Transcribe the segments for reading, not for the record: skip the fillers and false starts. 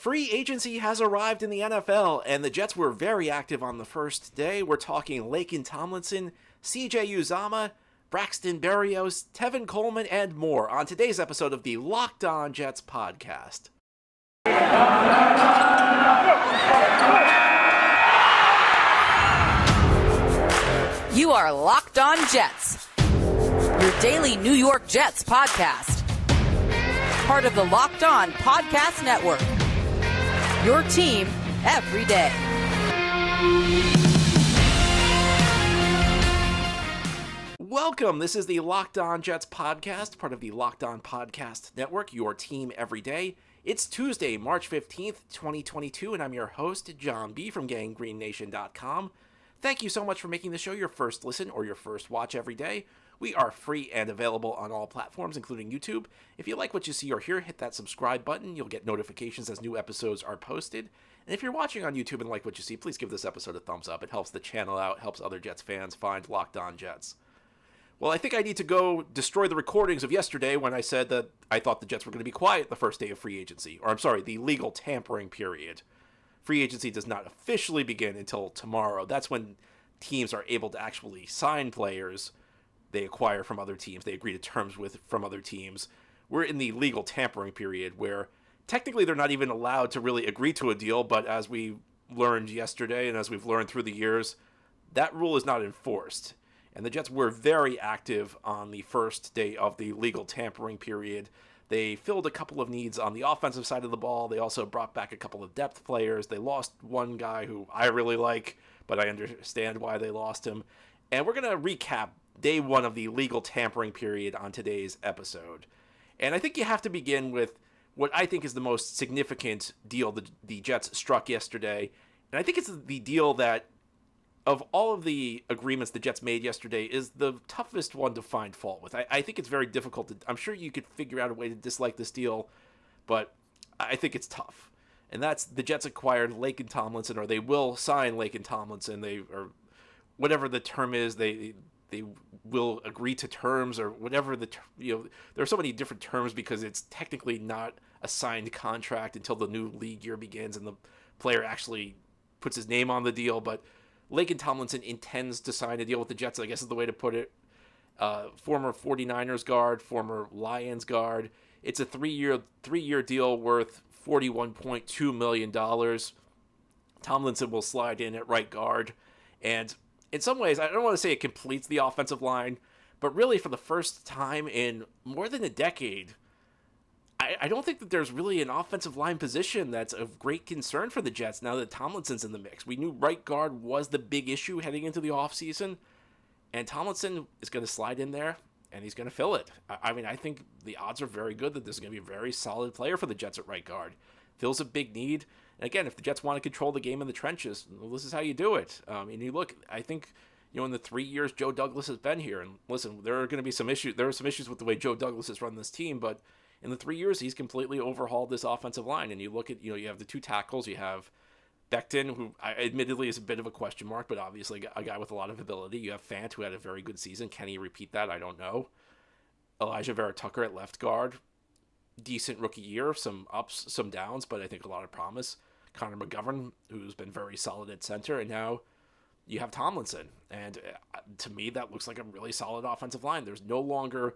Free agency has arrived in the NFL, and the Jets were very active on the first day. We're talking Laken Tomlinson, CJ Uzomah, Braxton, Berrios, Tevin, Coleman, and more on today's episode of the Locked On Jets podcast. You are Locked On Jets, your daily New York Jets podcast. Part of the Locked On Podcast Network, your team every day. Welcome. This is the Locked On Jets podcast, part of the Locked On Podcast Network, your team every day. It's Tuesday, March 15th, 2022, and I'm your host, John B. from GangGreenNation.com. Thank you so much for making the show your first listen or your first watch every day. We are free and available on all platforms, including YouTube. If you like what you see or hear, hit that subscribe button. You'll get notifications as new episodes are posted. And if you're watching on YouTube and like what you see, please give this episode a thumbs up. It helps the channel out, helps other Jets fans find Locked On Jets. Well, I think I need to go destroy the recordings of yesterday when I said that I thought the Jets were going to be quiet the first day of free agency. Or, I'm sorry, the legal tampering period. Free agency does not officially begin until tomorrow. That's when teams are able to actually sign players they acquire from other teams, they agree to terms with from other teams. We're in the legal tampering period where technically they're not even allowed to really agree to a deal, but as we learned yesterday and as we've learned through the years, that rule is not enforced. And the Jets were very active on the first day of the legal tampering period. They filled a couple of needs on the offensive side of the ball. They also brought back a couple of depth players. They lost one guy who I really like, but I understand why they lost him. And we're going to recap day one of the legal tampering period on today's episode. And I think you have to begin with what I think is the most significant deal the Jets struck yesterday. And I think it's the deal that, of all of the agreements the Jets made yesterday, is the toughest one to find fault with. I think it's very difficult to... I'm sure you could figure out a way to dislike this deal, but I think it's tough. And that's the Jets acquired Laken Tomlinson, or they will sign Laken Tomlinson. Or whatever the term is, they will agree to terms, or whatever there are so many different terms because it's technically not a signed contract until the new league year begins and the player actually puts his name on the deal. But Laken Tomlinson intends to sign a deal with the Jets, I guess is the way to put it. Former 49ers guard, former Lions guard. It's a three-year deal worth $41.2 million. Tomlinson will slide in at right guard, and in some ways, I don't want to say it completes the offensive line, but really for the first time in more than a decade, I don't think that there's really an offensive line position that's of great concern for the Jets now that Tomlinson's in the mix. We knew right guard was the big issue heading into the offseason, and Tomlinson is going to slide in there, and he's going to fill it. I mean, I think the odds are very good that this is going to be a very solid player for the Jets at right guard. Fills a big need. And again, if the Jets want to control the game in the trenches, well, this is how you do it. And you look, I think, in the 3 years Joe Douglas has been here, and listen, there are going to be some issues. There are some issues with the way Joe Douglas has run this team, but in the 3 years, he's completely overhauled this offensive line. And you look at, you have the two tackles. You have Becton, who admittedly is a bit of a question mark, but obviously a guy with a lot of ability. You have Fant, who had a very good season. Can he repeat that? I don't know. Elijah Vera-Tucker at left guard. Decent rookie year, some ups, some downs, but I think a lot of promise. Connor McGovern, who's been very solid at center, and now you have Tomlinson. And to me, that looks like a really solid offensive line. There's no longer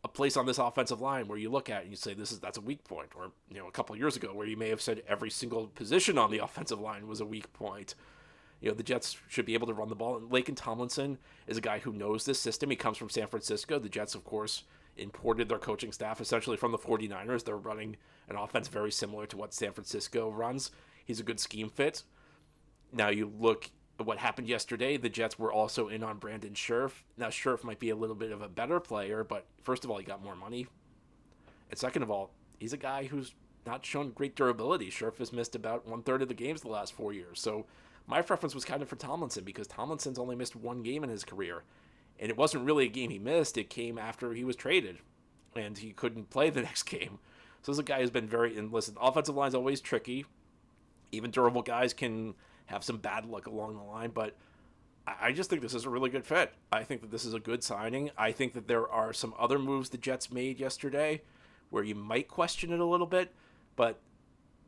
a place on this offensive line where you look at it and you say that's a weak point. Or a couple of years ago where you may have said every single position on the offensive line was a weak point. The Jets should be able to run the ball. And Laken Tomlinson is a guy who knows this system. He comes from San Francisco. The Jets, of course, imported their coaching staff essentially from the 49ers. They're running an offense very similar to what San Francisco runs. He's a good scheme fit. Now you look at what happened yesterday. The Jets were also in on Brandon Scherff. Now Scherff might be a little bit of a better player, but first of all, he got more money. And second of all, he's a guy who's not shown great durability. Scherff has missed about 1/3 of the games the last 4 years. So my preference was kind of for Tomlinson because Tomlinson's only missed one game in his career. And it wasn't really a game he missed. It came after he was traded, and he couldn't play the next game. So this is a guy who's been and listen, offensive line's always tricky. Even durable guys can have some bad luck along the line, but I just think this is a really good fit. I think that this is a good signing. I think that there are some other moves the Jets made yesterday where you might question it a little bit, but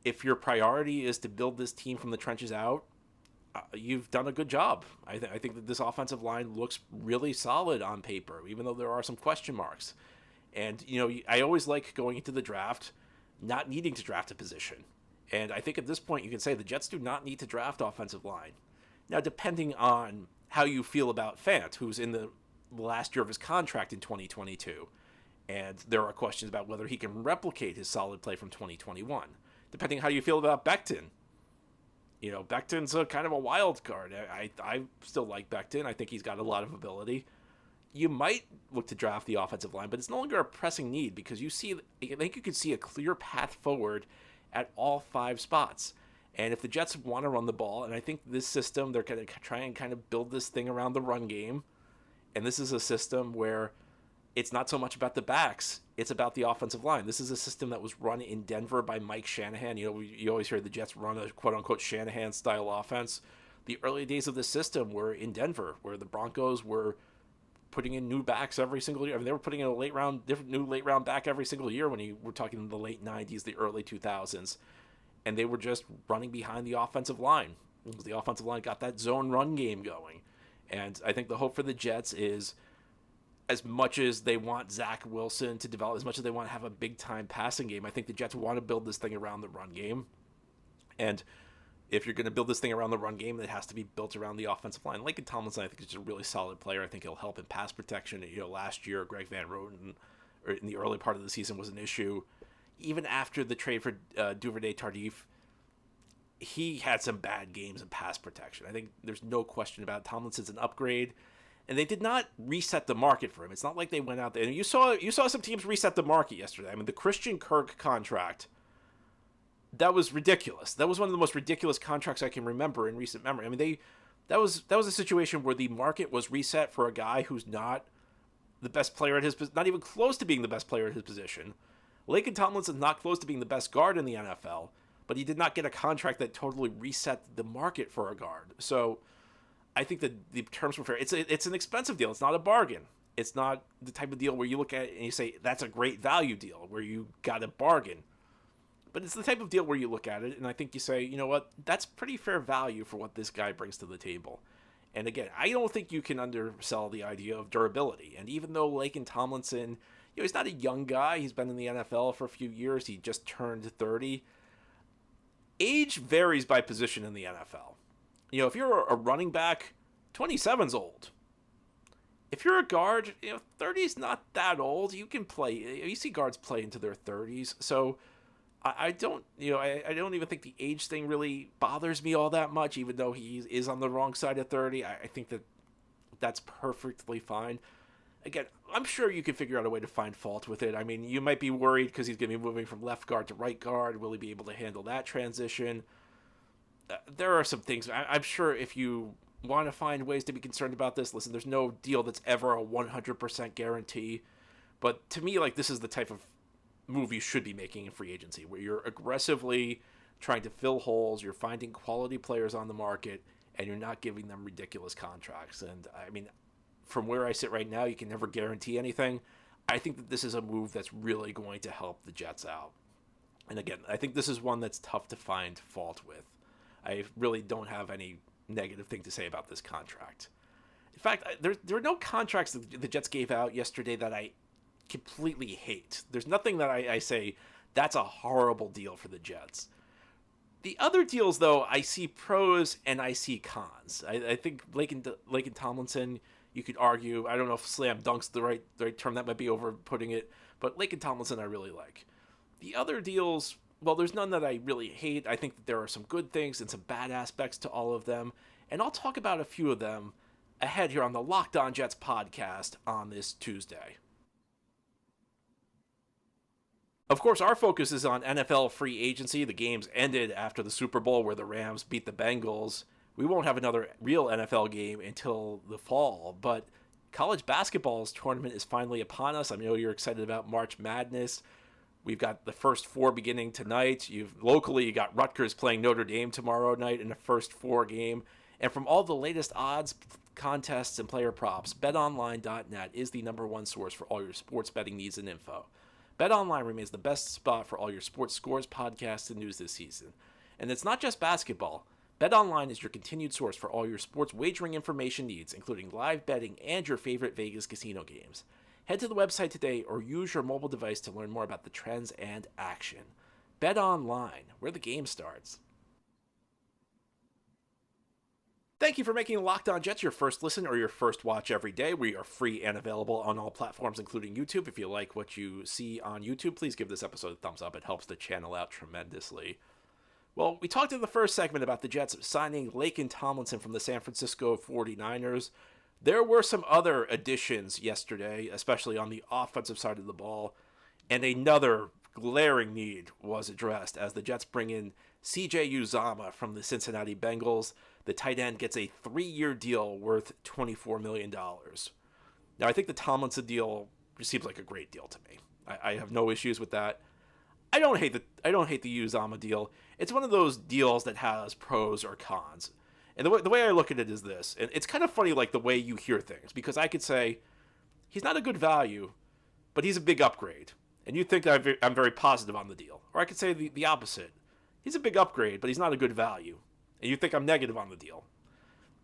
if your priority is to build this team from the trenches out, you've done a good job. I think that this offensive line looks really solid on paper, even though there are some question marks. And, I always like going into the draft not needing to draft a position. And I think at this point you can say the Jets do not need to draft offensive line. Now, depending on how you feel about Fant, who's in the last year of his contract in 2022, and there are questions about whether he can replicate his solid play from 2021. Depending how you feel about Becton. Becton's a kind of a wild card. I still like Becton. I think he's got a lot of ability. You might look to draft the offensive line, but it's no longer a pressing need because I think you can see a clear path forward at all 5 spots. And if the Jets want to run the ball, and I think this system, they're going to try and kind of build this thing around the run game. And this is a system where it's not so much about the backs, it's about the offensive line. This is a system that was run in Denver by Mike Shanahan. You always hear the Jets run a quote-unquote Shanahan-style offense. The early days of this system were in Denver, where the Broncos were putting in new backs every single year. I mean, they were putting in a new late round back every single year when we're talking in the late 90s, the early 2000s. And they were just running behind the offensive line. Because the offensive line got that zone run game going. And I think the hope for the Jets is, as much as they want Zach Wilson to develop, as much as they want to have a big-time passing game, I think the Jets want to build this thing around the run game. And if you're going to build this thing around the run game, it has to be built around the offensive line. Laken Tomlinson, I think, is just a really solid player. I think he'll help in pass protection. Last year, Greg Van Roten, or in the early part of the season, was an issue. Even after the trade for Duvernay-Tardif, he had some bad games in pass protection. I think there's no question about it. Tomlinson's an upgrade. And they did not reset the market for him. It's not like they went out there. And you saw some teams reset the market yesterday. I mean, the Christian Kirk contract, that was ridiculous. That was one of the most ridiculous contracts I can remember in recent memory. I mean, that was a situation where the market was reset for a guy who's not the best player at his position, not even close to being the best player at his position. Laken Tomlinson's not close to being the best guard in the NFL, but he did not get a contract that totally reset the market for a guard. So I think that the terms were fair. It's an expensive deal. It's not a bargain. It's not the type of deal where you look at it and you say, that's a great value deal, where you got a bargain. But it's the type of deal where you look at it and I think you say, you know what, that's pretty fair value for what this guy brings to the table. And again, I don't think you can undersell the idea of durability. And even though Laken Tomlinson, he's not a young guy. He's been in the NFL for a few years. He just turned 30. Age varies by position in the NFL. If you're a running back, 27's old. If you're a guard, 30's not that old. You can play. You see guards play into their 30s. So I don't even think the age thing really bothers me all that much, even though he is on the wrong side of 30. I think that's perfectly fine. Again, I'm sure you can figure out a way to find fault with it. I mean, you might be worried because he's going to be moving from left guard to right guard. Will he be able to handle that transition? There are some things. I'm sure if you want to find ways to be concerned about this, listen, there's no deal that's ever a 100% guarantee. But to me, this is the type of move you should be making in free agency, where you're aggressively trying to fill holes, you're finding quality players on the market, and you're not giving them ridiculous contracts. And, I mean, from where I sit right now, you can never guarantee anything. I think that this is a move that's really going to help the Jets out. And, again, I think this is one that's tough to find fault with. I really don't have any negative thing to say about this contract. In fact, there are no contracts that the Jets gave out yesterday that I completely hate. There's nothing that I say, that's a horrible deal for the Jets. The other deals, though, I see pros and I see cons. I think Laken Tomlinson, you could argue, I don't know if slam dunk's the right term, that might be over putting it, but Laken Tomlinson I really like. The other deals, well, there's none that I really hate. I think that there are some good things and some bad aspects to all of them, and I'll talk about a few of them ahead here on the Locked On Jets podcast on this Tuesday. Of course, our focus is on NFL free agency. The games ended after the Super Bowl where the Rams beat the Bengals. We won't have another real NFL game until the fall, but college basketball's tournament is finally upon us. I know you're excited about March Madness. We've got the first 4 beginning tonight. You got Rutgers playing Notre Dame tomorrow night in the first 4 game. And from all the latest odds, contests, and player props, betonline.net is the #1 source for all your sports betting needs and info. BetOnline remains the best spot for all your sports scores, podcasts, and news this season. And it's not just basketball. BetOnline is your continued source for all your sports wagering information needs, including live betting and your favorite Vegas casino games. Head to the website today or use your mobile device to learn more about the trends and action. BetOnline, where the game starts. Thank you for making Locked On Jets your first listen or your first watch every day. We are free and available on all platforms, including YouTube. If you like what you see on YouTube, please give this episode a thumbs up. It helps the channel out tremendously. Well, we talked in the first segment about the Jets signing Laken Tomlinson from the San Francisco 49ers. There were some other additions yesterday, especially on the offensive side of the ball, and another glaring need was addressed as the Jets bring in CJ Uzomah from the Cincinnati Bengals. The tight end gets a 3-year deal worth $24 million. Now, I think the Tomlinson deal seems like a great deal to me. I have no issues with that. I don't hate the Uzama deal. It's one of those deals that has pros or cons. And the way I look at it is this. And it's kind of funny, like, the way you hear things. Because I could say, he's not a good value, but he's a big upgrade. And you think that I'm very positive on the deal. Or I could say the opposite. He's a big upgrade, but he's not a good value. And you think I'm negative on the deal.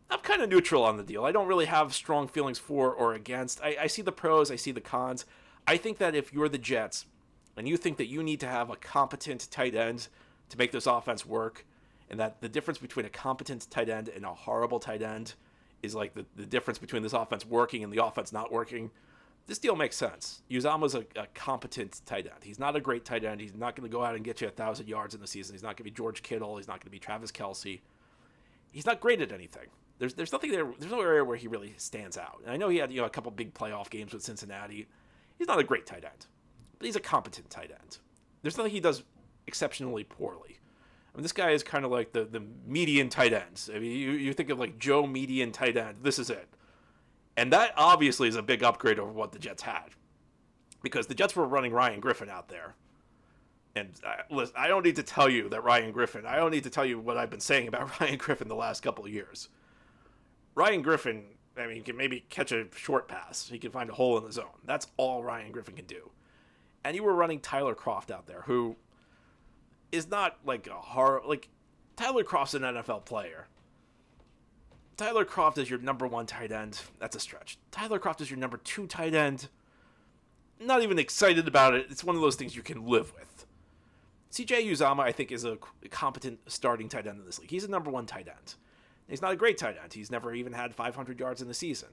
I'm kind of neutral on the deal. I don't really have strong feelings for or against. I see the pros, I see the cons. I think that if you're the Jets, and you think that you need to have a competent tight end to make this offense work, and that the difference between a competent tight end and a horrible tight end is like the difference between this offense working and the offense not working, this deal makes sense. Uzama's a competent tight end. He's not a great tight end. He's not going to go out and get you 1,000 yards in the season. He's not going to be George Kittle. He's not going to be Travis Kelce. He's not great at anything. There's nothing there. There's no area where he really stands out. And I know he had a couple big playoff games with Cincinnati. He's not a great tight end, but he's a competent tight end. There's nothing he does exceptionally poorly. I mean, this guy is kind of like the median tight ends. I mean, you think of like Joe median tight end. This is it. And that obviously is a big upgrade over what the Jets had. Because the Jets were running Ryan Griffin out there. And listen, I don't need to tell you that I don't need to tell you what I've been saying about Ryan Griffin the last couple of years. Ryan Griffin, I mean, he can maybe catch a short pass. He can find a hole in the zone. That's all Ryan Griffin can do. And you were running Tyler Kroft out there, who is not like a horror. Like, Tyler Kroft's an NFL player. Tyler Kroft is your number 1 tight end. That's a stretch. Tyler Kroft is your number 2 tight end. Not even excited about it. It's one of those things you can live with. CJ Uzomah, I think, is a competent starting tight end in this league. He's a number 1 tight end. He's not a great tight end. He's never even had 500 yards in the season.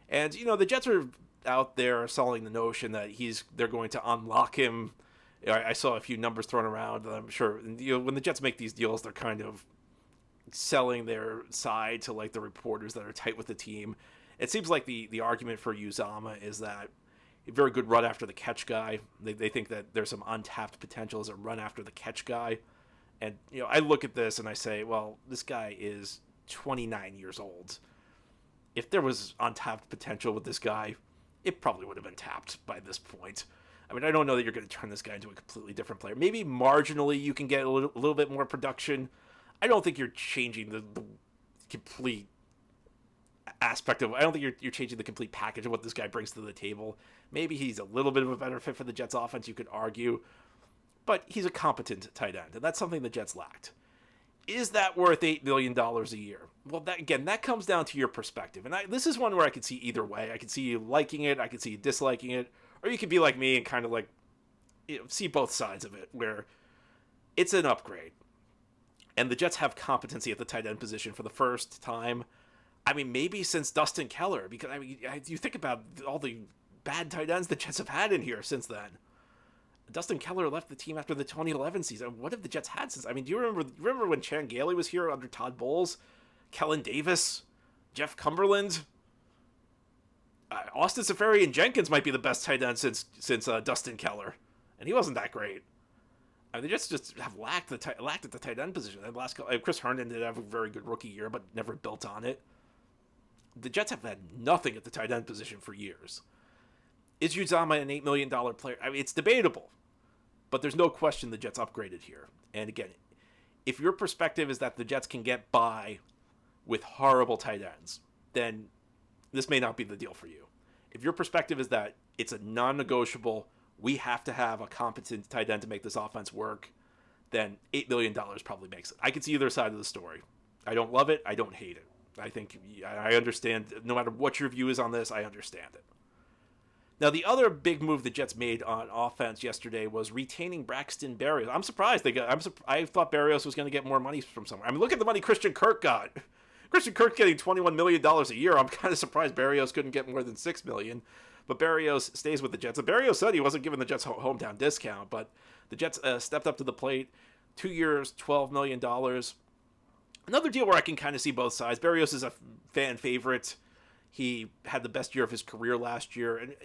And, the Jets are out there selling the notion that they're going to unlock him. I saw a few numbers thrown around. I'm sure when the Jets make these deals, they're kind of selling their side to like the reporters that are tight with the team. It seems like the argument for Uzama is that a very good run after the catch guy. They think that there's some untapped potential as a run after the catch guy. And, I look at this and I say, well, this guy is 29 years old. If there was untapped potential with this guy, it probably would have been tapped by this point. I mean, I don't know that you're going to turn this guy into a completely different player. Maybe marginally you can get a little bit more production. I don't think you're changing the complete aspect of. I don't think you're changing the complete package of what this guy brings to the table. Maybe he's a little bit of a better fit for the Jets offense, you could argue, but he's a competent tight end, and that's something the Jets lacked. Is that worth $8 million a year? Well, that comes down to your perspective, and this is one where I could see either way. I could see you liking it, I could see you disliking it, or you could be like me and kind of like see both sides of it, where it's an upgrade. And the Jets have competency at the tight end position for the first time. I mean, maybe since Dustin Keller, because I mean, you think about all the bad tight ends the Jets have had in here since then. Dustin Keller left the team after the 2011 season. What have the Jets had since? I mean, do you remember when Chan Gailey was here under Todd Bowles? Kellen Davis, Jeff Cumberland, Austin Seferian-Jenkins might be the best tight end since Dustin Keller, and he wasn't that great. I mean, the Jets just have lacked at the tight end position. The last Chris Herndon did have a very good rookie year, but never built on it. The Jets have had nothing at the tight end position for years. Is Uzama an $8 million player? I mean, it's debatable, but there's no question the Jets upgraded here. And again, if your perspective is that the Jets can get by with horrible tight ends, then this may not be the deal for you. If your perspective is that it's a non-negotiable we have to have a competent tight end to make this offense work, then $8 million probably makes it. I can see either side of the story. I don't love it. I don't hate it. I think I understand. No matter what your view is on this, I understand it. Now, the other big move the Jets made on offense yesterday was retaining Braxton Berrios. I'm surprised I thought Berrios was going to get more money from somewhere. I mean, look at the money Christian Kirk got. Christian Kirk getting $21 million a year. I'm kind of surprised Berrios couldn't get more than $6 million. But Berrios stays with the Jets. And Berrios said he wasn't giving the Jets a hometown discount, but the Jets stepped up to the plate. 2 years, $12 million. Another deal where I can kind of see both sides. Berrios is a fan favorite. He had the best year of his career last year. And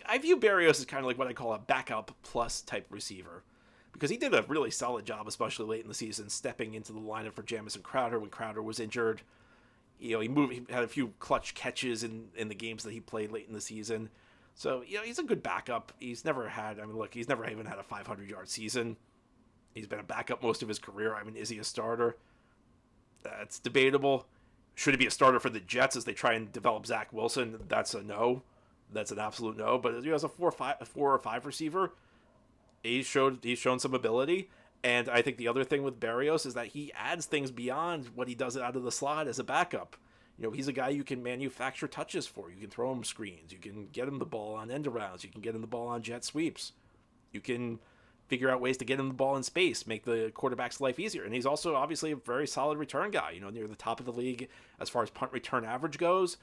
I view Berrios as kind of like what I call a backup plus type receiver. Because he did a really solid job, especially late in the season, stepping into the lineup for Jamison Crowder when Crowder was injured. He had a few clutch catches in the games that he played late in the season. So, he's a good backup. He's never even had a 500-yard season. He's been a backup most of his career. I mean, is he a starter? That's debatable. Should he be a starter for the Jets as they try and develop Zach Wilson? That's a no. That's an absolute no. But as a 4 or 5 receiver, he's shown some ability. And I think the other thing with Berrios is that he adds things beyond what he does out of the slot as a backup. He's a guy you can manufacture touches for. You can throw him screens. You can get him the ball on end arounds. You can get him the ball on jet sweeps. You can figure out ways to get him the ball in space, make the quarterback's life easier. And he's also obviously a very solid return guy, near the top of the league as far as punt return average goes,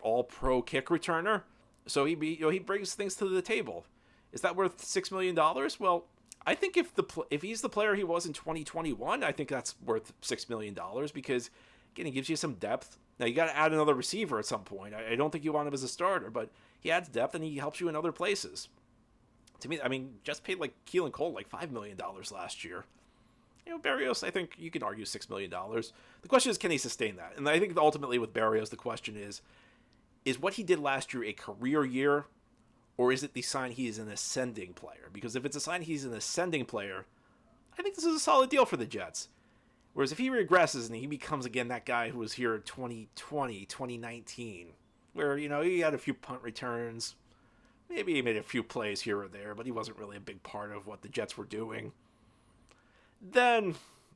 all pro kick returner. So he brings things to the table. Is that worth $6 million? Well, I think if he's the player he was in 2021, I think that's worth $6 million because, again, he gives you some depth. Now, you got to add another receiver at some point. I don't think you want him as a starter, but he adds depth and he helps you in other places. To me, I mean, just paid Keelan Cole $5 million last year. Berrios, I think you can argue $6 million. The question is, can he sustain that? And I think ultimately with Berrios, the question is what he did last year a career year, or is it the sign he is an ascending player? Because if it's a sign he's an ascending player, I think this is a solid deal for the Jets. Whereas if he regresses and he becomes, again, that guy who was here in 2020, 2019, where, he had a few punt returns, maybe he made a few plays here or there, but he wasn't really a big part of what the Jets were doing, then,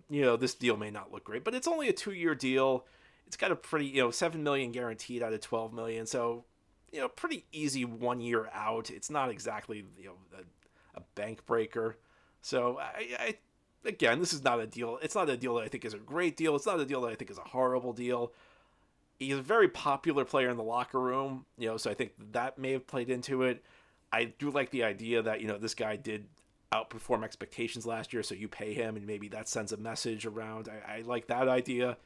this deal may not look great. But it's only a 2-year deal. It's got a pretty, $7 million guaranteed out of $12 million. So, pretty easy 1 year out. It's not exactly, a bank breaker. So, I again, this is not a deal. It's not a deal that I think is a great deal. It's not a deal that I think is a horrible deal. He's a very popular player in the locker room, so I think that may have played into it. I do like the idea that, this guy did outperform expectations last year, so you pay him, and maybe that sends a message around. I like that idea.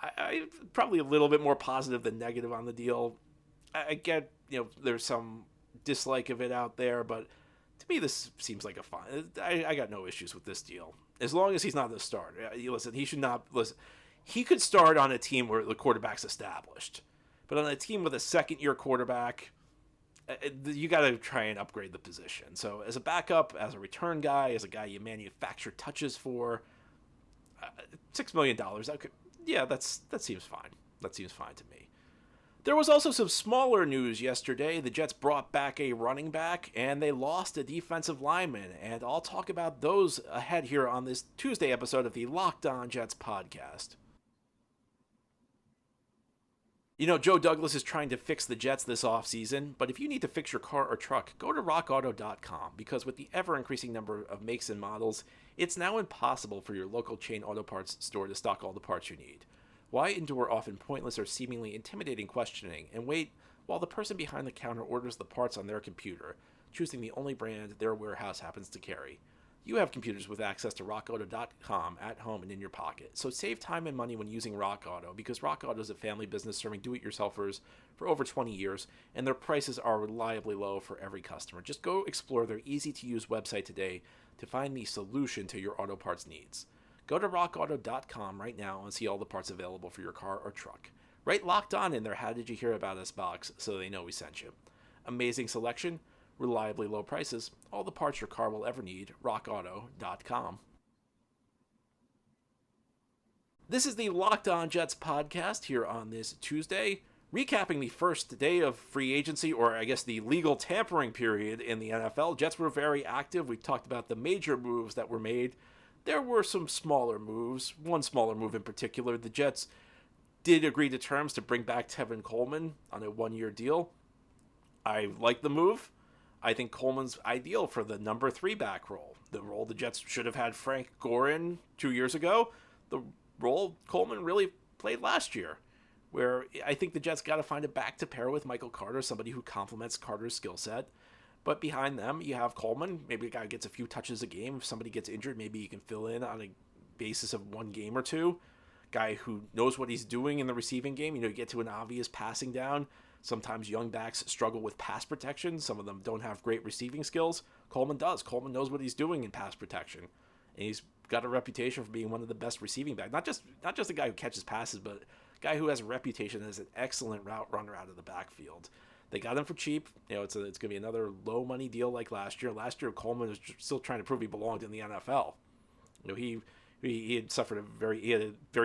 I probably a little bit more positive than negative on the deal. I get, there's some dislike of it out there, but to me, this seems like a fine. I got no issues with this deal. As long as he's not the starter. Listen, he should not... Listen, he could start on a team where the quarterback's established. But on a team with a second-year quarterback, you got to try and upgrade the position. So as a backup, as a return guy, as a guy you manufacture touches for, $6 million, that seems fine. That seems fine to me. There was also some smaller news yesterday. The Jets brought back a running back, and they lost a defensive lineman. And I'll talk about those ahead here on this Tuesday episode of the Locked On Jets podcast. Joe Douglas is trying to fix the Jets this offseason, but if you need to fix your car or truck, go to rockauto.com, because with the ever-increasing number of makes and models, it's now impossible for your local chain auto parts store to stock all the parts you need. Why endure often pointless or seemingly intimidating questioning and wait while the person behind the counter orders the parts on their computer, choosing the only brand their warehouse happens to carry? You have computers with access to rockauto.com at home and in your pocket, so save time and money when using Rock Auto, because Rock Auto is a family business serving do-it-yourselfers for over 20 years, and their prices are reliably low for every customer. Just go explore their easy-to-use website today to find the solution to your auto parts needs. Go to rockauto.com right now and see all the parts available for your car or truck. Write Locked On in their How Did You Hear About Us box so they know we sent you. Amazing selection, reliably low prices, all the parts your car will ever need. rockauto.com. This is the Locked On Jets podcast here on this Tuesday, Recapping the first day of free agency, or I guess the legal tampering period in the NFL, Jets were very active. We talked about the major moves that were made. There were some smaller moves, one smaller move in particular. The Jets did agree to terms to bring back Tevin Coleman on a one-year deal. I like the move. I think Coleman's ideal for the number 3 back role. The role the Jets should have had Frank Gore in 2 years ago. The role Coleman really played last year, where I think the Jets got to find a back to pair with Michael Carter, somebody who complements Carter's skill set. But behind them, you have Coleman, maybe a guy who gets a few touches a game. If somebody gets injured, maybe you can fill in on a basis of one game or two. Guy who knows what he's doing in the receiving game. You get to an obvious passing down. Sometimes young backs struggle with pass protection. Some of them don't have great receiving skills. Coleman does. Coleman knows what he's doing in pass protection. And he's got a reputation for being one of the best receiving backs. Not just a guy who catches passes, but a guy who has a reputation as an excellent route runner out of the backfield. They got him for cheap. It's going to be another low money deal like last year. Last year, Coleman was still trying to prove he belonged in the NFL. He had suffered a very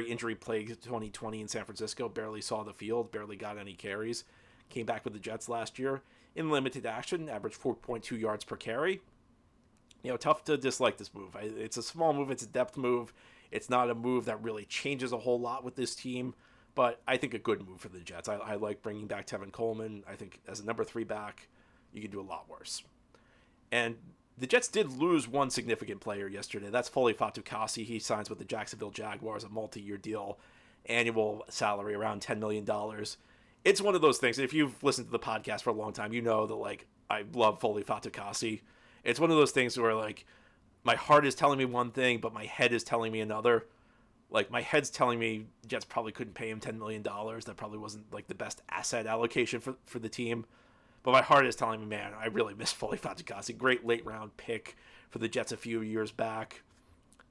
injury plagued 2020 in San Francisco. Barely saw the field. Barely got any carries. Came back with the Jets last year in limited action, averaged 4.2 yards per carry. Tough to dislike this move. It's a small move. It's a depth move. It's not a move that really changes a whole lot with this team, but I think a good move for the Jets. I like bringing back Tevin Coleman. I think as a number 3 back, you can do a lot worse. And the Jets did lose one significant player yesterday. That's Foley Fatukasi. He signs with the Jacksonville Jaguars, a multi-year deal, annual salary around $10 million. It's one of those things. If you've listened to the podcast for a long time, you know that I love Foley Fatukasi. It's one of those things where my heart is telling me one thing, but my head is telling me another. My head's telling me Jets probably couldn't pay him $10 million. That probably wasn't the best asset allocation for the team. But my heart is telling me, man, I really miss Foley Fatukasi. Great late round pick for the Jets a few years back.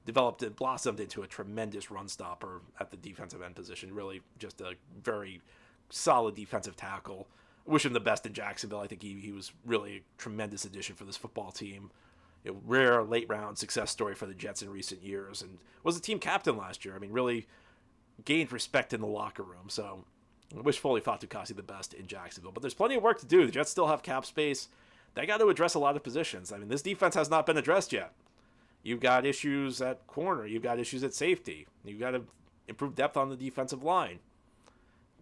Developed and blossomed into a tremendous run stopper at the defensive end position. Really just a very solid defensive tackle. I wish him the best in Jacksonville. I think he was really a tremendous addition for this football team. A rare late round success story for the Jets in recent years, and was the team captain last year. Really gained respect in the locker room. So I wish Foley Fatukasi the best in Jacksonville. But there's plenty of work to do. The Jets still have cap space. They got to address a lot of positions. This defense has not been addressed yet. You've got issues at corner. You've got issues at safety. You've got to improve depth on the defensive line.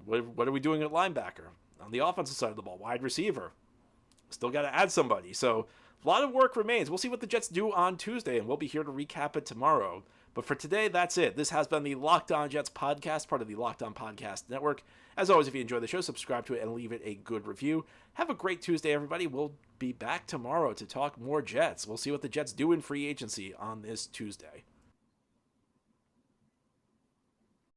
What are we doing at linebacker? On the offensive side of the ball, wide receiver. Still got to add somebody. So a lot of work remains. We'll see what the Jets do on Tuesday, and we'll be here to recap it tomorrow. But for today, that's it. This has been the Locked On Jets podcast, part of the Locked On Podcast Network. As always, if you enjoy the show, subscribe to it and leave it a good review. Have a great Tuesday, everybody. We'll be back tomorrow to talk more Jets. We'll see what the Jets do in free agency on this Tuesday.